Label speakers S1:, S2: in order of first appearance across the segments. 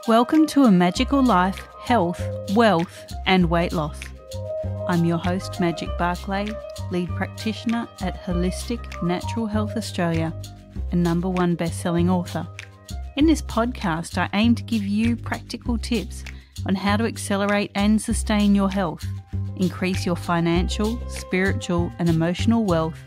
S1: Welcome to A Magical Life, Health, Wealth and Weight Loss. I'm your host, Magic Barclay, lead practitioner at Holistic Natural Health Australia and #1 best-selling author. In this podcast, I aim to give you practical tips on how to accelerate and sustain your health, increase your financial, spiritual and emotional wealth,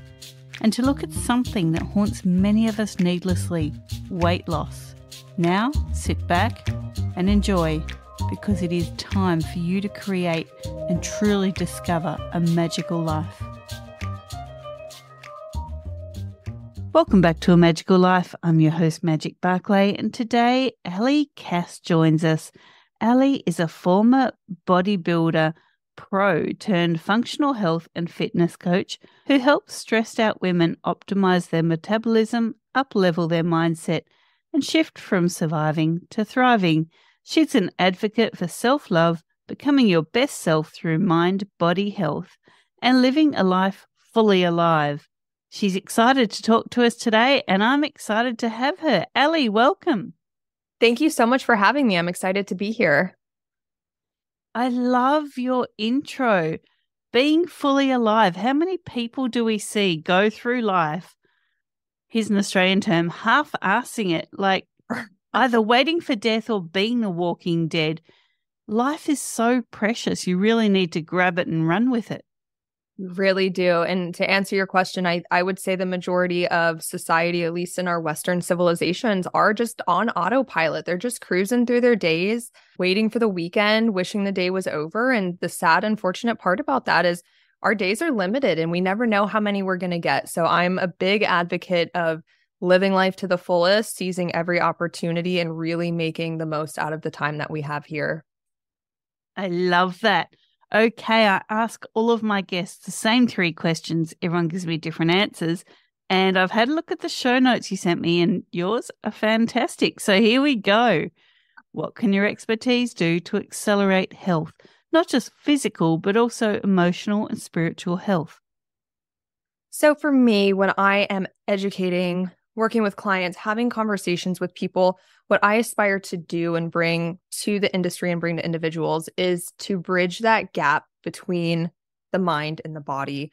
S1: and to look at something that haunts many of us needlessly, weight loss. Now, sit back and enjoy, because it is time for you to create and truly discover a magical life. Welcome back to A Magical Life. I'm your host, Magic Barclay, and today Allie Cass joins us. Allie is a former bodybuilder pro turned functional health and fitness coach who helps stressed out women optimize their metabolism, up-level their mindset, and shift from surviving to thriving. She's an advocate for self-love, becoming your best self through mind-body health, and living a life fully alive. She's excited to talk to us today, and I'm excited to have her. Allie, welcome.
S2: Thank you so much for having me. I'm excited to be here.
S1: I love your intro. Being fully alive. How many people do we see go through life, here's an Australian term, half-assing it, like either waiting for death or being the walking dead? Life is so precious. You really need to grab it and run with it.
S2: You really do. And to answer your question, I would say the majority of society, at least in our Western civilizations, are just on autopilot. They're just cruising through their days, waiting for the weekend, wishing the day was over. And the sad, unfortunate part about that is our days are limited and we never know how many we're going to get. So I'm a big advocate of living life to the fullest, seizing every opportunity, and really making the most out of the time that we have here.
S1: I love that. Okay, I ask all of my guests the same 3 questions. Everyone gives me different answers. And I've had a look at the show notes you sent me, and yours are fantastic. So here we go. What can your expertise do to accelerate health? Not just physical, but also emotional and spiritual health.
S2: So for me, when I am educating, working with clients, having conversations with people, what I aspire to do and bring to the industry and bring to individuals is to bridge that gap between the mind and the body.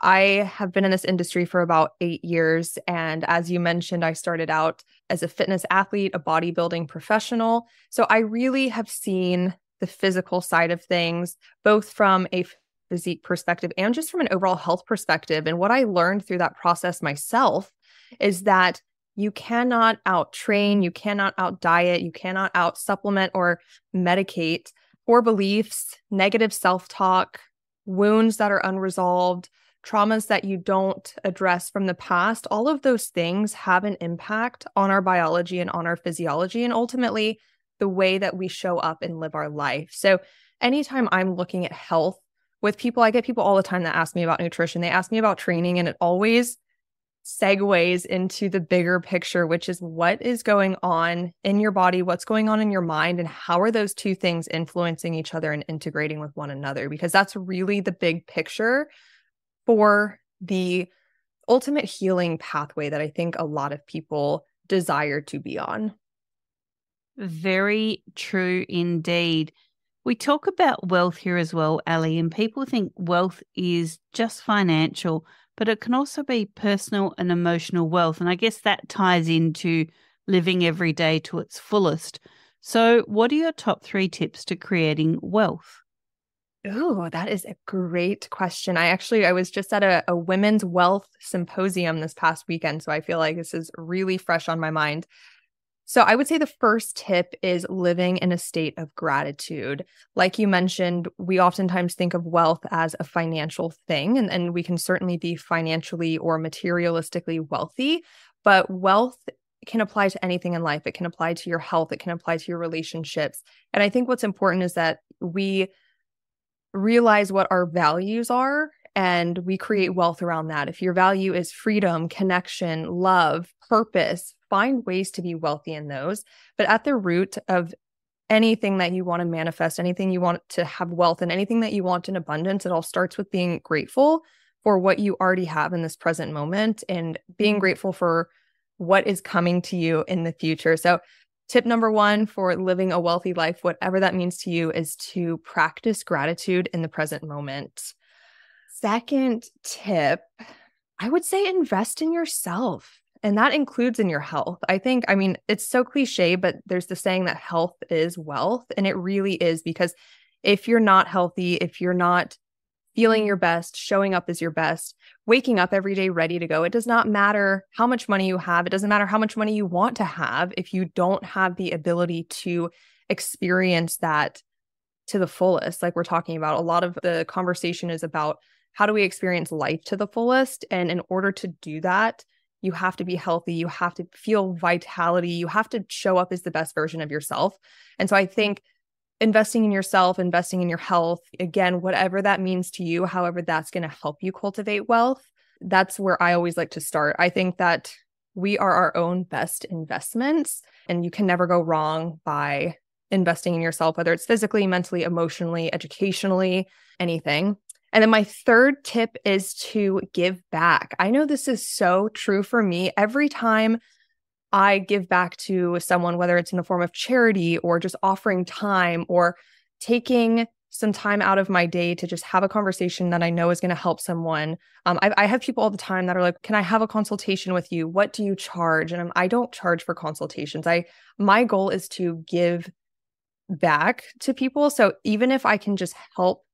S2: I have been in this industry for about 8 years. And as you mentioned, I started out as a fitness athlete, a bodybuilding professional. So I really have seen the physical side of things, both from a physique perspective and just from an overall health perspective. And what I learned through that process myself is that you cannot out-train, you cannot out-diet, you cannot out-supplement or medicate poor beliefs, negative self-talk, wounds that are unresolved, traumas that you don't address from the past. All of those things have an impact on our biology and on our physiology, and ultimately the way that we show up and live our life. So anytime I'm looking at health with people, I get people all the time that ask me about nutrition. They ask me about training, and it always segues into the bigger picture, which is what is going on in your body, what's going on in your mind, and how are those two things influencing each other and integrating with one another? Because that's really the big picture for the ultimate healing pathway that I think a lot of people desire to be on.
S1: Very true indeed. We talk about wealth here as well, Allie, and people think wealth is just financial, but it can also be personal and emotional wealth. And I guess that ties into living every day to its fullest. So what are your top 3 tips to creating wealth?
S2: Oh, that is a great question. I was just at a women's wealth symposium this past weekend, so I feel like this is really fresh on my mind. So I would say the first tip is living in a state of gratitude. Like you mentioned, we oftentimes think of wealth as a financial thing, and we can certainly be financially or materialistically wealthy, but wealth can apply to anything in life. It can apply to your health. It can apply to your relationships. And I think what's important is that we realize what our values are and we create wealth around that. If your value is freedom, connection, love, purpose, find ways to be wealthy in those. But at the root of anything that you want to manifest, anything you want to have wealth, and anything that you want in abundance, it all starts with being grateful for what you already have in this present moment and being grateful for what is coming to you in the future. So Tip number one for living a wealthy life, whatever that means to you, is to practice gratitude in the present moment. Second tip, I would say invest in yourself. And that includes in your health. I mean, it's so cliche, but there's the saying that health is wealth. And it really is, because if you're not healthy, if you're not feeling your best, showing up as your best, waking up every day ready to go, it does not matter how much money you have. It doesn't matter how much money you want to have if you don't have the ability to experience that to the fullest. Like we're talking about, a lot of the conversation is about how do we experience life to the fullest? And in order to do that, you have to be healthy. You have to feel vitality. You have to show up as the best version of yourself. And so I think investing in yourself, investing in your health, again, whatever that means to you, however that's going to help you cultivate wealth, that's where I always like to start. I think that we are our own best investments, and you can never go wrong by investing in yourself, whether it's physically, mentally, emotionally, educationally, anything. And then my third tip is to give back. I know this is so true for me. Every time I give back to someone, whether it's in the form of charity or just offering time or taking some time out of my day to just have a conversation that I know is going to help someone. I have people all the time that are like, can I have a consultation with you? What do you charge? And I don't charge for consultations. My goal is to give back to people. So even if I can just help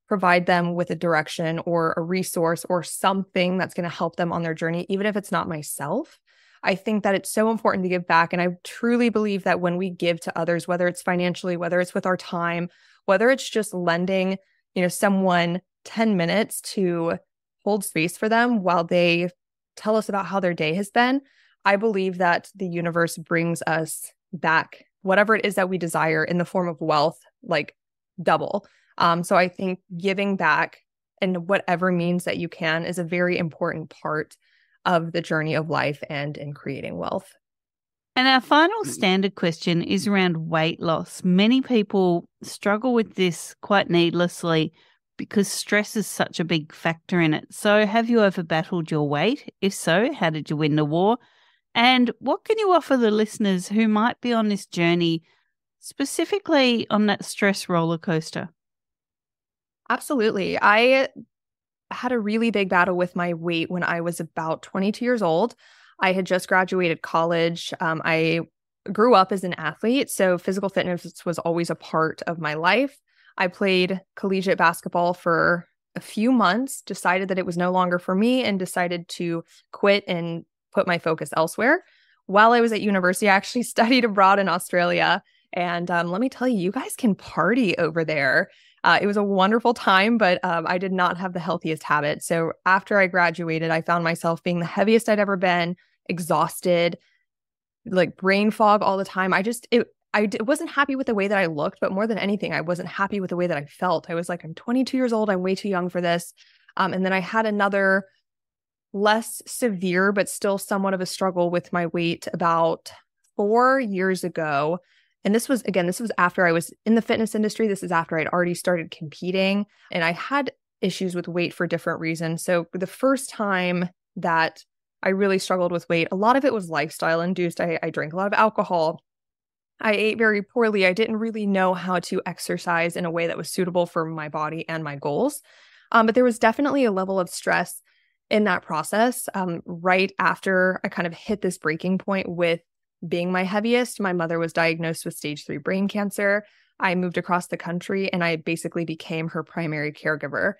S2: provide them with a direction or a resource or something that's going to help them on their journey, even if it's not myself, I think that it's so important to give back. And I truly believe that when we give to others, whether it's financially, whether it's with our time, whether it's just lending, someone 10 minutes to hold space for them while they tell us about how their day has been, I believe that the universe brings us back whatever it is that we desire in the form of wealth, like double. So I think giving back in whatever means that you can is a very important part of the journey of life and in creating wealth.
S1: And our final standard question is around weight loss. Many people struggle with this quite needlessly because stress is such a big factor in it. So have you ever battled your weight? If so, how did you win the war? And what can you offer the listeners who might be on this journey, specifically on that stress roller coaster?
S2: Absolutely. I had a really big battle with my weight when I was about 22 years old. I had just graduated college. I grew up as an athlete, so physical fitness was always a part of my life. I played collegiate basketball for a few months, decided that it was no longer for me, and decided to quit and put my focus elsewhere. While I was at university, I actually studied abroad in Australia. And let me tell you, you guys can party over there. It was a wonderful time, but I did not have the healthiest habits. So after I graduated, I found myself being the heaviest I'd ever been, exhausted, like brain fog all the time. I wasn't happy with the way that I looked, but more than anything, I wasn't happy with the way that I felt. I was like, I'm 22 years old. I'm way too young for this. And then I had another less severe, but still somewhat of a struggle with my weight about 4 years ago. And this was after I was in the fitness industry. This is after I'd already started competing, and I had issues with weight for different reasons. So the first time that I really struggled with weight, a lot of it was lifestyle induced. I drank a lot of alcohol. I ate very poorly. I didn't really know how to exercise in a way that was suitable for my body and my goals. But there was definitely a level of stress in that process. Right after I kind of hit this breaking point with being my heaviest, my mother was diagnosed with stage 3 brain cancer. I moved across the country and I basically became her primary caregiver.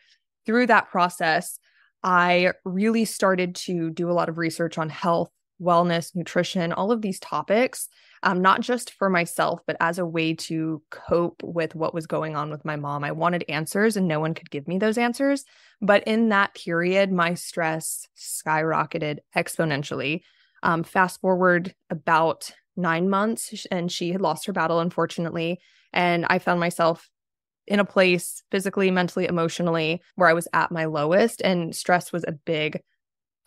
S2: Through that process, I really started to do a lot of research on health, wellness, nutrition, all of these topics, not just for myself, but as a way to cope with what was going on with my mom. I wanted answers and no one could give me those answers. But in that period, my stress skyrocketed exponentially. Fast forward about 9 months and she had lost her battle, unfortunately. And I found myself in a place physically, mentally, emotionally, where I was at my lowest, and stress was a big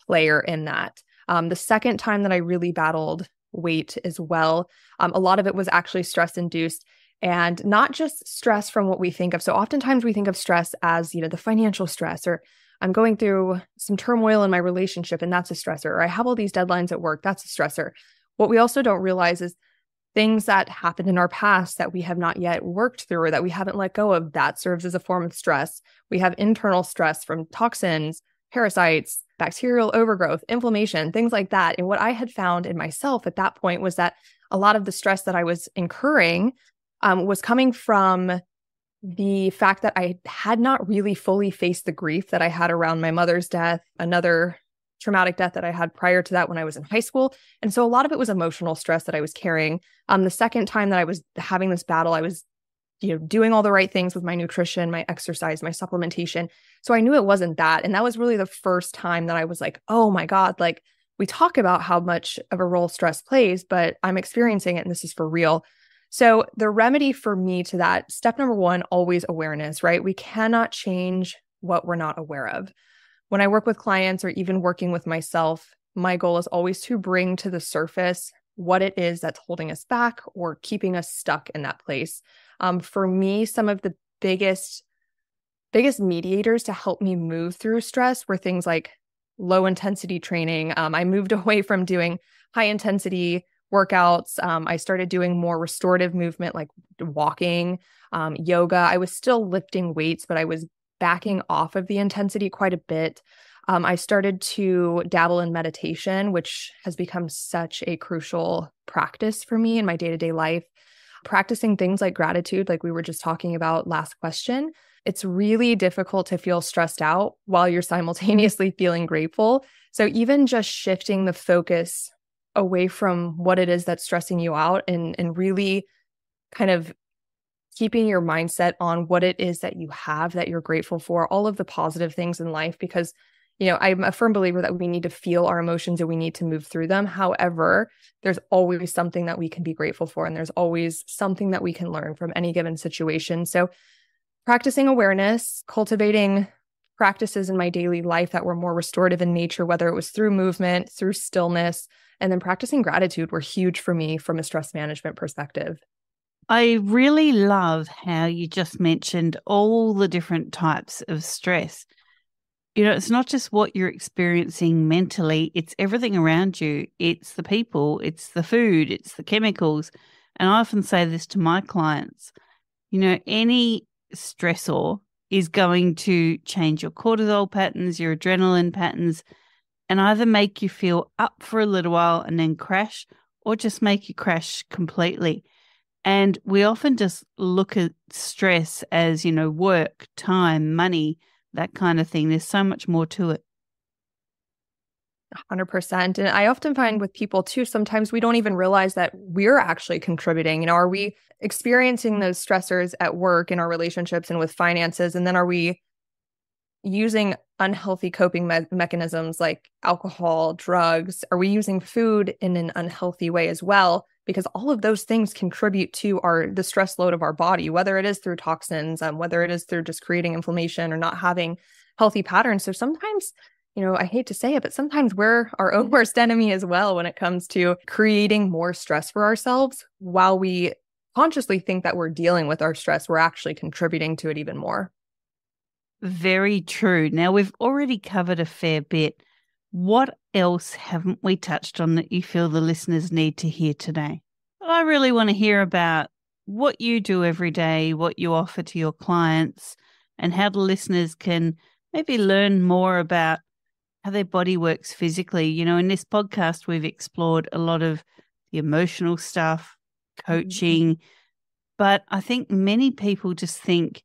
S2: player in that. The second time that I really battled weight as well, a lot of it was actually stress induced, and not just stress from what we think of. So oftentimes we think of stress as, the financial stress, or I'm going through some turmoil in my relationship and that's a stressor, or I have all these deadlines at work, that's a stressor. What we also don't realize is things that happened in our past that we have not yet worked through or that we haven't let go of, that serves as a form of stress. We have internal stress from toxins, parasites, bacterial overgrowth, inflammation, things like that. And what I had found in myself at that point was that a lot of the stress that I was incurring was coming from the fact that I had not really fully faced the grief that I had around my mother's death, another traumatic death that I had prior to that when I was in high school. And so a lot of it was emotional stress that I was carrying. The second time that I was having this battle, I was doing all the right things with my nutrition, my exercise, my supplementation. So I knew it wasn't that. And that was really the first time that I was like, oh my God, like we talk about how much of a role stress plays, but I'm experiencing it and this is for real. So the remedy for me to that, step number one, always awareness, right? We cannot change what we're not aware of. When I work with clients or even working with myself, my goal is always to bring to the surface what it is that's holding us back or keeping us stuck in that place. For me, some of the biggest mediators to help me move through stress were things like low intensity training. I moved away from doing high intensity workouts. I started doing more restorative movement like walking, yoga. I was still lifting weights, but I was backing off of the intensity quite a bit. I started to dabble in meditation, which has become such a crucial practice for me in my day-to-day life. Practicing things like gratitude, like we were just talking about last question. It's really difficult to feel stressed out while you're simultaneously feeling grateful. So even just shifting the focus away from what it is that's stressing you out and really kind of keeping your mindset on what it is that you have that you're grateful for, all of the positive things in life, because, I'm a firm believer that we need to feel our emotions and we need to move through them. However, there's always something that we can be grateful for, and there's always something that we can learn from any given situation. So practicing awareness, cultivating practices in my daily life that were more restorative in nature, whether it was through movement, through stillness, and then practicing gratitude were huge for me from a stress management perspective.
S1: I really love how you just mentioned all the different types of stress. It's not just what you're experiencing mentally, it's everything around you. It's the people, it's the food, it's the chemicals. And I often say this to my clients, any stressor is going to change your cortisol patterns, your adrenaline patterns, and either make you feel up for a little while and then crash, or just make you crash completely. And we often just look at stress as, work, time, money, that kind of thing. There's so much more to it.
S2: 100%. And I often find with people too, sometimes we don't even realize that we're actually contributing. Are we experiencing those stressors at work, in our relationships, and with finances? And then are we using unhealthy coping mechanisms like alcohol, drugs? Are we using food in an unhealthy way as well? Because all of those things contribute to the stress load of our body, whether it is through toxins, whether it is through just creating inflammation or not having healthy patterns. So sometimes, I hate to say it, but sometimes we're our own worst enemy as well when it comes to creating more stress for ourselves. While we consciously think that we're dealing with our stress, we're actually contributing to it even more.
S1: Very true. Now, we've already covered a fair bit. What else haven't we touched on that you feel the listeners need to hear today? I really want to hear about what you do every day, what you offer to your clients, and how the listeners can maybe learn more about how their body works physically. In this podcast, we've explored a lot of the emotional stuff, coaching, but I think many people just think,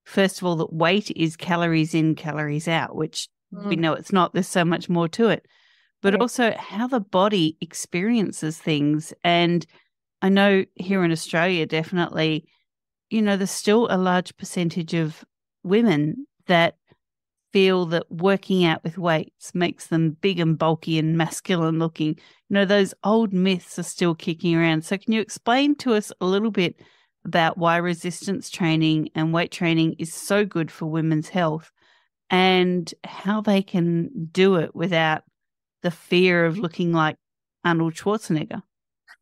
S1: first of all, that weight is calories in, calories out, which we know it's not. There's so much more to it. But also how the body experiences things. And I know here in Australia, definitely, there's still a large percentage of women that feel that working out with weights makes them big and bulky and masculine looking. Those old myths are still kicking around. So can you explain to us a little bit about why resistance training and weight training is so good for women's health, and how they can do it without the fear of looking like Arnold Schwarzenegger?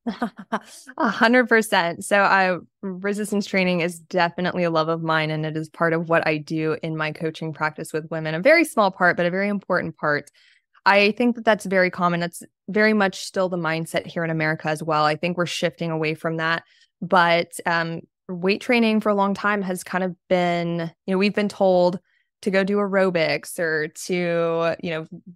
S2: 100%. So resistance training is definitely a love of mine, and it is part of what I do in my coaching practice with women. A very small part, but a very important part. I think that that's very common. That's very much still the mindset here in America as well. I think we're shifting away from that. But weight training for a long time has kind of been, we've been told to go do aerobics or to,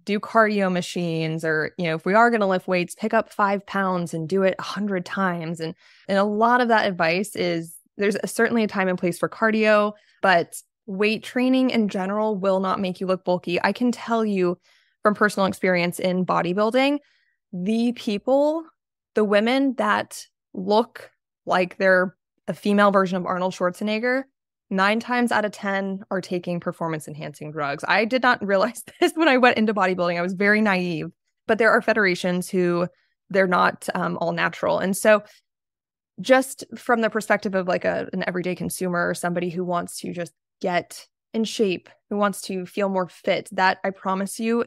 S2: do cardio machines, or, if we are going to lift weights, pick up 5 pounds and do it 100 times. And a lot of that advice is there's certainly a time and place for cardio, but weight training in general will not make you look bulky. I can tell you from personal experience in bodybuilding, the women that look like they're a female version of Arnold Schwarzenegger, 9 times out of 10 are taking performance-enhancing drugs. I did not realize this when I went into bodybuilding. I was very naive, but there are federations who they're not all natural. And so just from the perspective of like an everyday consumer or somebody who wants to just get in shape, who wants to feel more fit, that I promise you,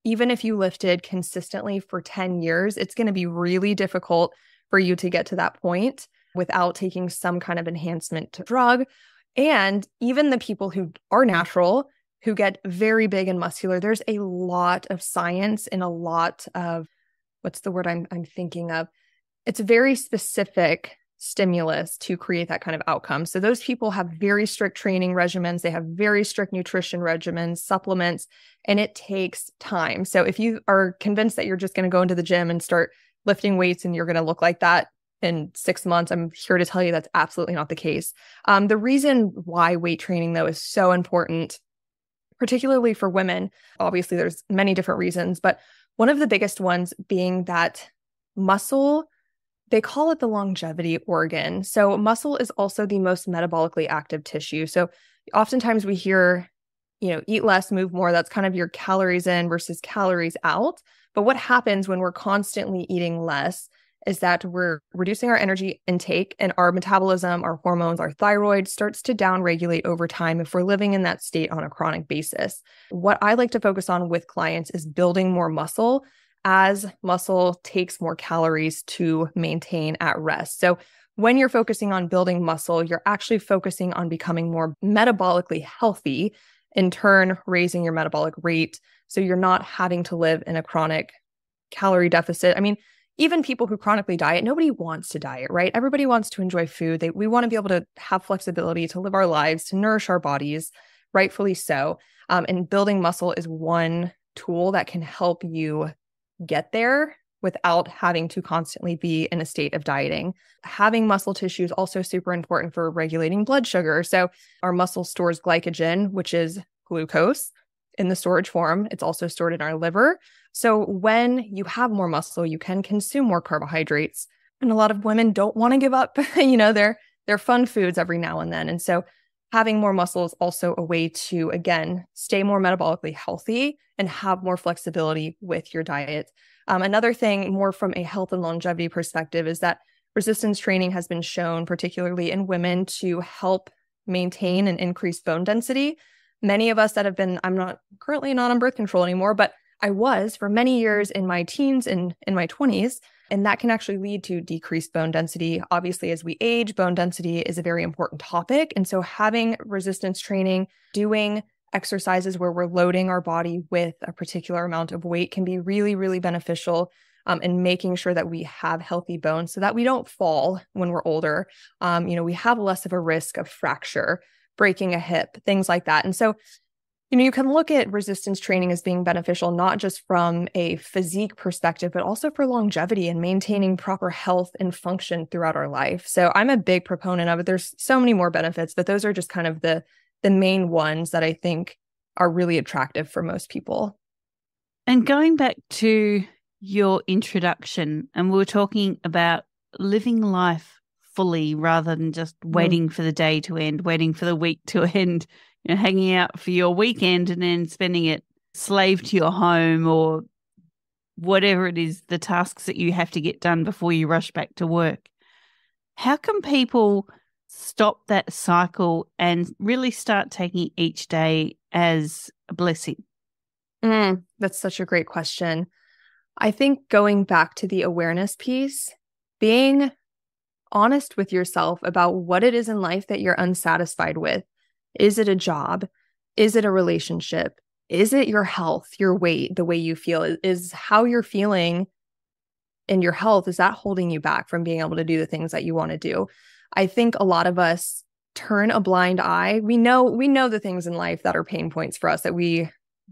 S2: even if you lifted consistently for 10 years, it's going to be really difficult for you to get to that point without taking some kind of enhancement drug. And even the people who are natural, who get very big and muscular, there's a lot of science and a lot of, what's the word I'm thinking of? It's very specific stimulus to create that kind of outcome. So those people have very strict training regimens. They have very strict nutrition regimens, supplements, and it takes time. So if you are convinced that you're just going to go into the gym and start lifting weights and you're going to look like that in 6 months, I'm here to tell you that's absolutely not the case. The reason why weight training, though, is so important, particularly for women, obviously there's many different reasons, but one of the biggest ones being that muscle, they call it the longevity organ. So muscle is also the most metabolically active tissue. So oftentimes we hear, eat less, move more. That's kind of your calories in versus calories out. But what happens when we're constantly eating less is that we're reducing our energy intake, and our metabolism, our hormones, our thyroid starts to downregulate over time if we're living in that state on a chronic basis. What I like to focus on with clients is building more muscle, as muscle takes more calories to maintain at rest. So when you're focusing on building muscle, you're actually focusing on becoming more metabolically healthy, in turn raising your metabolic rate. So you're not having to live in a chronic calorie deficit. I mean, even people who chronically diet, nobody wants to diet, right? Everybody wants to enjoy food. We want to be able to have flexibility to live our lives, to nourish our bodies, rightfully so. And building muscle is one tool that can help you get there without having to constantly be in a state of dieting. Having muscle tissue is also super important for regulating blood sugar. So our muscle stores glycogen, which is glucose, in the storage form. It's also stored in our liver. So when you have more muscle, you can consume more carbohydrates. And a lot of women don't want to give up, their fun foods every now and then. And so having more muscle is also a way to, again, stay more metabolically healthy and have more flexibility with your diet. Another thing, more from a health and longevity perspective, is that resistance training has been shown, particularly in women, to help maintain and increase bone density. Many of us that have been, I'm not currently not on birth control anymore, but I was for many years in my teens and in my 20s, and that can actually lead to decreased bone density. Obviously, as we age, bone density is a very important topic. And so having resistance training, doing exercises where we're loading our body with a particular amount of weight can be really, really beneficial in making sure that we have healthy bones so that we don't fall when we're older. We have less of a risk of fracture, breaking a hip, things like that. And so, you can look at resistance training as being beneficial, not just from a physique perspective, but also for longevity and maintaining proper health and function throughout our life. So I'm a big proponent of it. There's so many more benefits, but those are just kind of the main ones that I think are really attractive for most people.
S1: And going back to your introduction, and we were talking about living life fully rather than just waiting for the day to end, waiting for the week to end, hanging out for your weekend and then spending it slave to your home or whatever it is, the tasks that you have to get done before you rush back to work. How can people stop that cycle and really start taking each day as a blessing?
S2: That's such a great question. I think going back to the awareness piece, being honest with yourself about what it is in life that you're unsatisfied with. Is it a job? Is it a relationship? Is it your health, your weight, the way you feel? Is how you're feeling in your health, is that holding you back from being able to do the things that you want to do? I think a lot of us turn a blind eye. We know the things in life that are pain points for us that we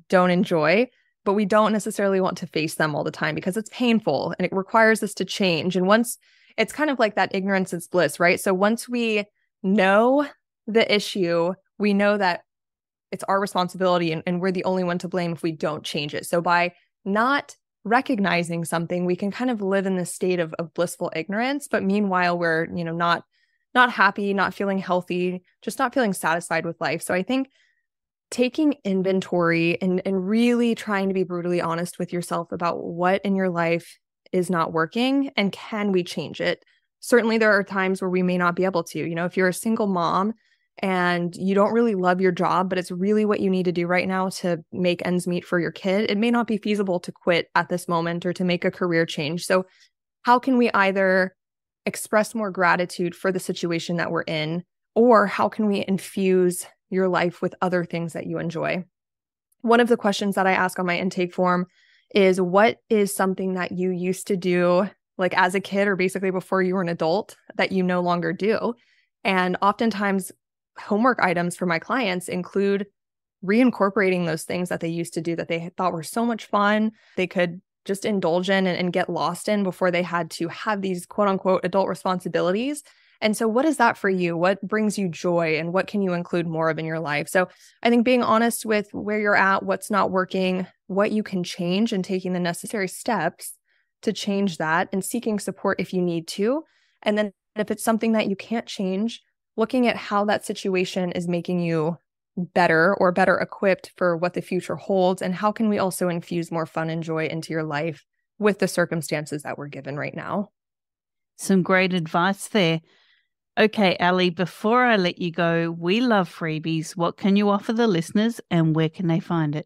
S2: don't enjoy, but we don't necessarily want to face them all the time because it's painful and it requires us to change. And once it's kind of like that ignorance is bliss, right? So once we know the issue, we know that it's our responsibility and we're the only one to blame if we don't change it. So by not recognizing something, we can kind of live in this state of blissful ignorance, but meanwhile we're, not happy, not feeling healthy, just not feeling satisfied with life. So I think taking inventory and really trying to be brutally honest with yourself about what in your life is not working and can we change it? Certainly there are times where we may not be able to. If you're a single mom and you don't really love your job, but it's really what you need to do right now to make ends meet for your kid, it may not be feasible to quit at this moment or to make a career change. So how can we either express more gratitude for the situation that we're in, or how can we infuse your life with other things that you enjoy? One of the questions that I ask on my intake form is, what is something that you used to do like as a kid or basically before you were an adult that you no longer do? And oftentimes homework items for my clients include reincorporating those things that they used to do that they thought were so much fun, they could just indulge in and get lost in before they had to have these quote unquote adult responsibilities. And so what is that for you? What brings you joy and what can you include more of in your life? So I think being honest with where you're at, what's not working, what you can change, and taking the necessary steps to change that and seeking support if you need to. And then if it's something that you can't change, looking at how that situation is making you better or better equipped for what the future holds, and how can we also infuse more fun and joy into your life with the circumstances that we're given right now.
S1: Some great advice there. Okay, Allie, before I let you go, we love freebies. What can you offer the listeners and where can they find it?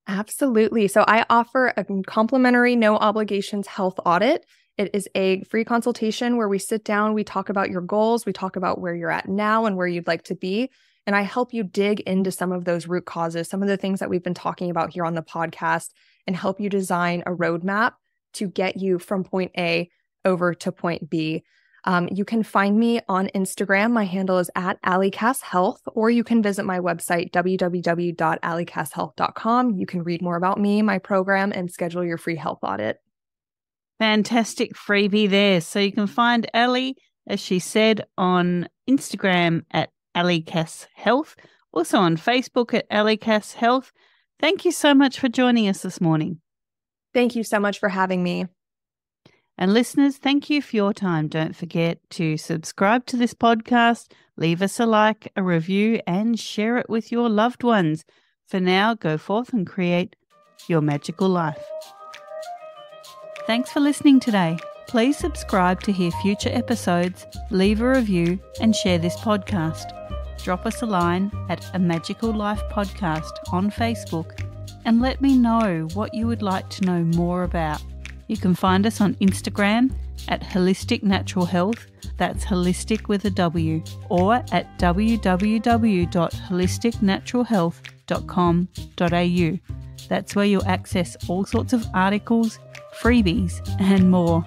S2: Absolutely. So I offer a complimentary, no obligations health audit. It is a free consultation where we sit down, we talk about your goals, we talk about where you're at now and where you'd like to be. And I help you dig into some of those root causes, some of the things that we've been talking about here on the podcast, and help you design a roadmap to get you from point A over to point B. You can find me on Instagram. My handle is @AllieCassHealth, or you can visit my website, www.alliecasshealth.com. You can read more about me, my program, and schedule your free health audit.
S1: Fantastic freebie there. So you can find Allie, as she said, on Instagram @AllieCassHealth, also on Facebook @AllieCassHealth. Thank you so much for joining us this morning.
S2: Thank you so much for having me.
S1: And listeners, thank you for your time. Don't forget to subscribe to this podcast, leave us a like, a review, and share it with your loved ones. For now, go forth and create your magical life. Thanks for listening today. Please subscribe to hear future episodes, leave a review, and share this podcast. Drop us a line at A Magical Life Podcast on Facebook and let me know what you would like to know more about. You can find us on Instagram @Holistic Natural Health, that's holistic with a W, or at www.holisticnaturalhealth.com.au. That's where you'll access all sorts of articles, freebies, and more.